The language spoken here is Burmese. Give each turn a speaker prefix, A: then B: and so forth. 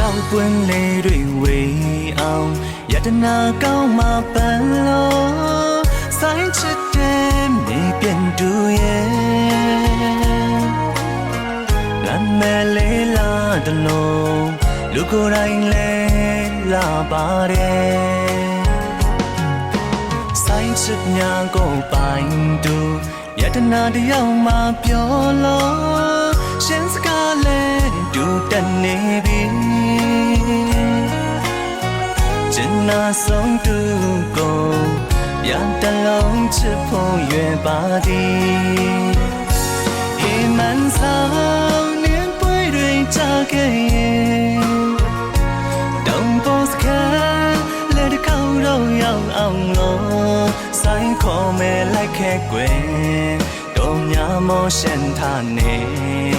A: တောက်ပွင့်လေးတွေဝေးအောင်ယတနာကောင်းမှပန်းလို့ဆိုင်ချစ်တဲ့မြေပြင်တူရဲ့လမ်းမဲလေးလာတလုံးလူကိုယ်တိုင်လဲလာပါတယ်ဆိုင်ချစ်ညာကိုပိုင်တူယတနာတယောက်မှပြောလို့ရှင်စကားလဲတူတက်နေပြီကျင်နာဆုံးတူကိုပြန်တလုံးချစ်ဖို့ရွယ်ပါသည်ဟိမန်ဆောင်နင်းပွေတွေချခဲ့ရင်တောင်ပေါ်စကားလက်ကောက်တော့ရောက်အောင်လို့ဆိုင်ခေါ်မဲလိုက်ခဲ့ကွယ်တော့များမောရှင်ထားနေ